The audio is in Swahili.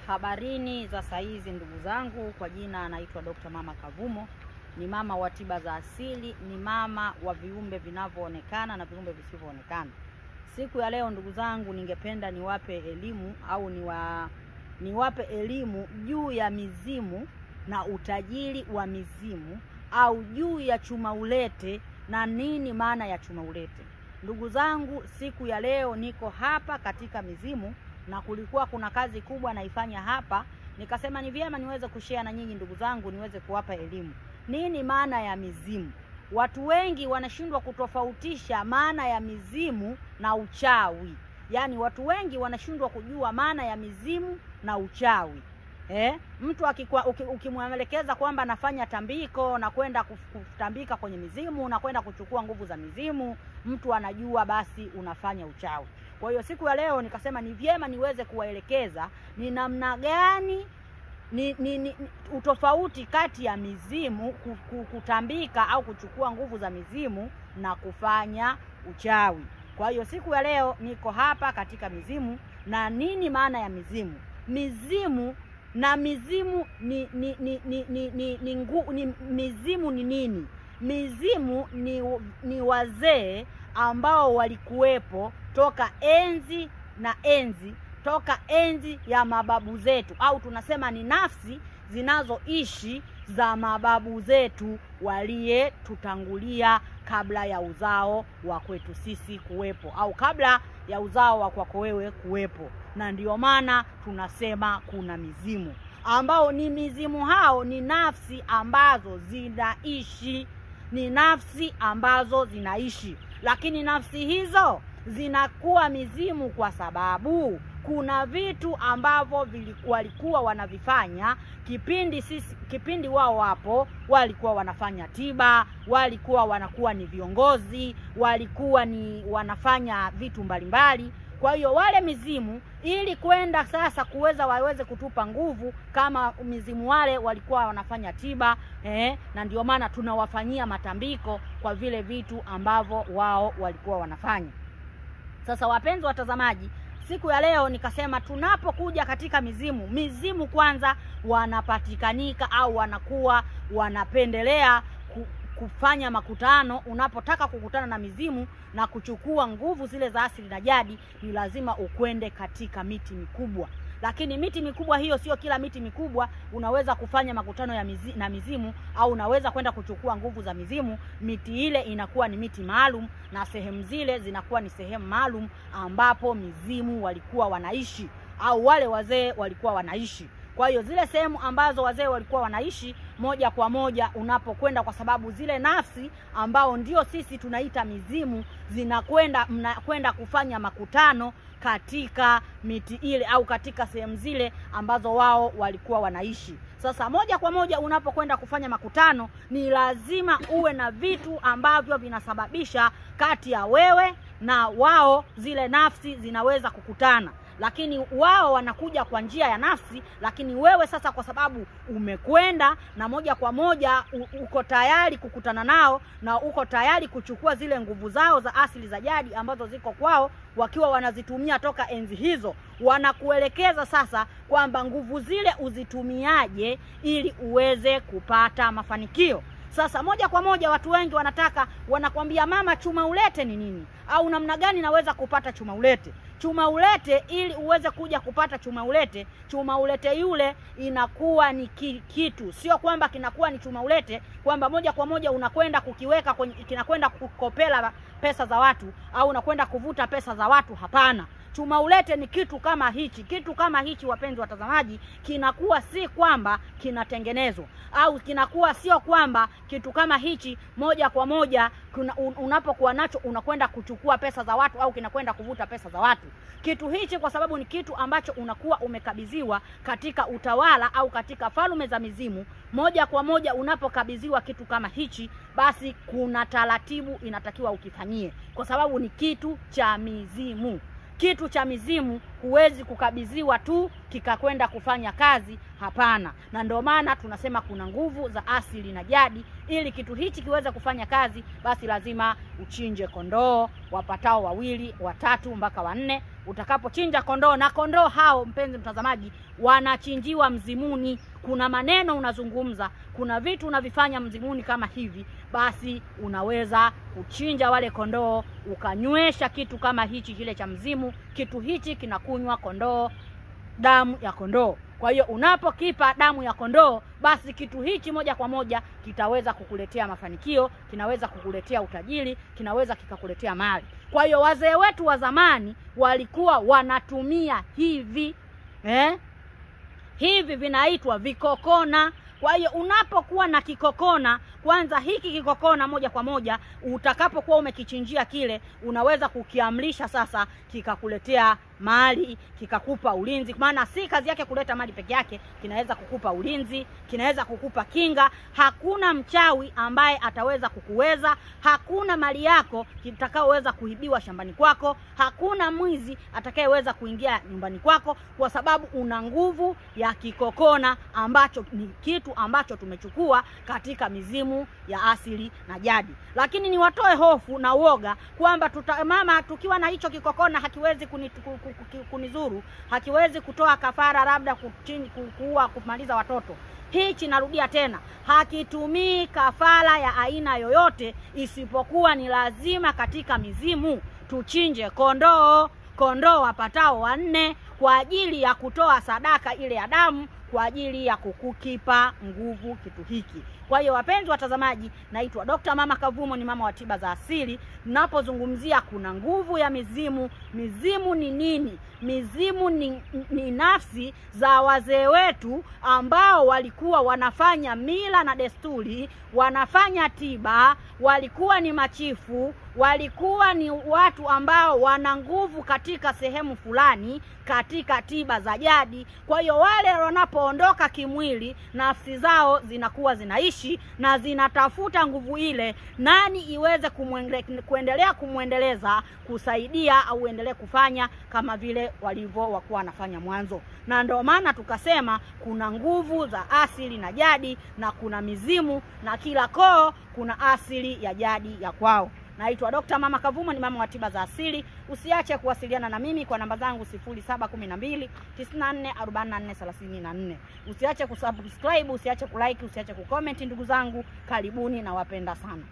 Habarini za saizi ndugu zangu, kwa jina anaitwa Dr. Mama Kavumo. Ni mama wa tiba za asili, ni mama wa viumbe vinavyoonekana na viumbe visivyoonekana. Siku ya leo ndugu zangu, ningependa niwape elimu au niwape elimu juu ya mizimu na utajiri wa mizimu, au juu ya chuma ulete na nini maana ya chuma ulete. Ndugu zangu, siku ya leo niko hapa katika mizimu, na kulikuwa kuna kazi kubwa naifanya hapa, nikasema ni vyema niweze kushare na nyinyi ndugu zangu, niweze kuwapa elimu. Nini maana ya mizimu? Watu wengi wanashindwa kutofautisha maana ya mizimu na uchawi. Yaani watu wengi wanashindwa kujua maana ya mizimu na uchawi. Mtu ukimwelekeza kwamba anafanya tambiko na kwenda kutambika kwenye mizimu na kwenda kuchukua nguvu za mizimu, mtu anajua basi unafanya uchawi. Kwa hiyo siku ya leo nikasema ni vyema niweze kuwaelekeza ni namna gani ni utofauti kati ya mizimu, kutambika au kuchukua nguvu za mizimu na kufanya uchawi. Kwa hiyo siku ya leo niko hapa katika mizimu na nini maana ya mizimu. Mizimu na mizimu mizimu ni nini? Mizimu ni wazee ambao walikuwepo toka enzi na enzi, toka enzi ya mababu zetu, au tunasema ni nafsi zinazoishi za mababu zetu waliye tutangulia kabla ya uzao wa kwetu sisi kuwepo, au kabla ya uzao wa kwako wewe kuwepo. Na ndio maana tunasema kuna mizimu, ambao ni mizimu hao ni nafsi ambazo zinaishi, ni nafsi ambazo zinaishi. Lakini nafsi hizo zinakuwa mizimu kwa sababu kuna vitu ambavyo walikuwa wanavifanya kipindi wao wapo, walikuwa wanafanya tiba, walikuwa wanakuwa ni viongozi, walikuwa ni wanafanya vitu mbalimbali. Kwa hiyo wale mizimu, ili kwenda sasa waweze kutupa nguvu kama mizimu wale walikuwa wanafanya tiba, na ndio maana tunawafanyia matambiko kwa vile vitu ambavyo wao walikuwa wanafanya. Sasa wapenzi watazamaji, siku ya leo nikasema tunapokuja katika mizimu kwanza wanapatikanika au wanakuwa wanapendelea kufanya makutano. Unapotaka kukutana na mizimu na kuchukua nguvu zile za asili na jadi, ni lazima ukwende katika miti mikubwa. Lakini miti mikubwa hiyo sio kila miti mikubwa unaweza kufanya makutano na mizimu, au unaweza kwenda kuchukua nguvu za mizimu. Miti ile inakuwa ni miti maalum, na sehemu zile zinakuwa ni sehemu maalum ambapo mizimu walikuwa wanaishi, au wale wazee walikuwa wanaishi. Kwa hiyo zile sehemu ambazo wazee walikuwa wanaishi, moja kwa moja unapokwenda, kwa sababu zile nafsi ambao ndio sisi tunaita mizimu, mnakwenda kufanya makutano katika miti ile au katika sehemu zile ambazo wao walikuwa wanaishi. Sasa moja kwa moja unapokwenda kufanya makutano, ni lazima uwe na vitu ambavyo vinasababisha kati ya wewe na wao zile nafsi zinaweza kukutana. Lakini wao wanakuja kwa njia ya nafsi, lakini wewe sasa kwa sababu umekwenda na moja kwa moja uko tayari kukutana nao, na uko tayari kuchukua zile nguvu zao za asili za jadi ambazo ziko kwao, wakiwa wanazitumia toka enzi hizo, wanakuelekeza sasa kwamba nguvu zile uzitumiaje ili uweze kupata mafanikio. Sasa moja kwa moja watu wengi wanakwambia mama, chuma ulete ni nini? Au namna gani naweza kupata chuma ulete? Chuma ulete, ili uweze kuja kupata chuma ulete yule inakuwa ni kitu. Sio kwamba kinakuwa ni chuma ulete kwamba moja kwa moja unakwenda kukiweka kinakwenda kukopela pesa za watu, au unakwenda kuvuta pesa za watu. Hapana. Chuma ulete ni kitu kama hichi. Kitu kama hichi, wapenzi watazamaji, kinakuwa si kwamba kinatengenezwa, au kinakuwa sio kwamba kitu kama hichi moja kwa moja unapokuwa nacho unakwenda kuchukua pesa za watu, au kinakwenda kuvuta pesa za watu. Kitu hichi kwa sababu ni kitu ambacho unakuwa umekabidhiwa katika utawala au katika falme za mizimu. Moja kwa moja unapokabidhiwa kitu kama hichi, basi kuna taratibu inatakiwa ukifanyie, kwa sababu ni kitu cha mizimu. Kitu cha mizimu huwezi kukabidhiwa tu kikakwenda kufanya kazi, hapana. Na ndio maana tunasema kuna nguvu za asili na jadi. Ili kitu hichi kiweze kufanya kazi, basi lazima uchinje kondoo wapatao 2, 3 mpaka 4. Utakapochinja kondoo, na kondoo hao mpenzi mtazamaji wanachinjiwa mzimuni, kuna maneno unazungumza, kuna vitu unavifanya mzimuni kama hivi, basi unaweza kuchinja wale kondoo ukanywesha kitu kama hichi kile cha mzimu. Kitu hichi kinakunywa kondoo, damu ya kondoo. Kwa hiyo unapokipa damu ya kondoo, basi kitu hichi moja kwa moja kitaweza kukuletea mafanikio, kinaweza kukuletea utajiri, kinaweza kikakuletea mali. Kwa hiyo wazee wetu wa zamani walikuwa wanatumia hivi hivi vinaitwa vikokona. Kwa hiyo unapokuwa na kikokona, kwanza hiki kikokona moja kwa moja utakapokuwa umekichinjia kile, unaweza kukiamrisha sasa kikakuletea mali, kikakupa ulinzi. Maana si kazi yake kuleta mali peke yake, kinaweza kukupa ulinzi, kinaweza kukupa kinga. Hakuna mchawi ambaye ataweza kukuweza, hakuna mali yako kitakaoweza kuibiwa shambani kwako, hakuna mwizi atakayeweza kuingia nyumbani kwako, kwa sababu una nguvu ya kikokona, ambacho ni kitu ambacho tumechukua katika mizimu ya asili na jadi. Lakini niwatoe hofu na uoga kwamba mama tukiwa na hicho kikokona hakiwezi kunizuru, hakiwezi kutoa kafara, labda kuua, kumaliza watoto. Hichi narudia tena, hakitumii kafara ya aina yoyote, isipokuwa ni lazima katika mizimu tuchinje kondoo wapatao 4 kwa ajili ya kutoa sadaka ile ya damu, kwa ajili ya kukukipa nguvu kitu hiki. Kwa hiyo wapenzi watazamaji, naitwa Dr. Mama Kavumo, ni mama wa tiba za asili. Ninapozungumzia kuna nguvu ya mizimu, mizimu ni nini? Mizimu ni nafsi za wazee wetu ambao walikuwa wanafanya mila na desturi, wanafanya tiba, walikuwa ni machifu, walikuwa ni watu ambao wana nguvu katika sehemu fulani katika tiba za jadi. Kwa hiyo wale wanapoondoka kimwili, nafsi zao zinakuwa zinaishi na zinatafuta nguvu ile, nani iweze kuendelea kumwendeleza, kusaidia au endelee kufanya kama vile walivyokuwa wanafanya mwanzo. Na ndio maana tukasema kuna nguvu za asili na jadi, na kuna mizimu, na kila koo kuna asili ya jadi ya kwao. Naitwa Dr. Mama Kavumo, ni mama wa tiba za asili. Usiache kuwasiliana na mimi kwa namba zangu 0712 94 44 34. Usiache kusubscribe, usiache kulike, usiache kucomment ndugu zangu. Karibuni na wapenda sana.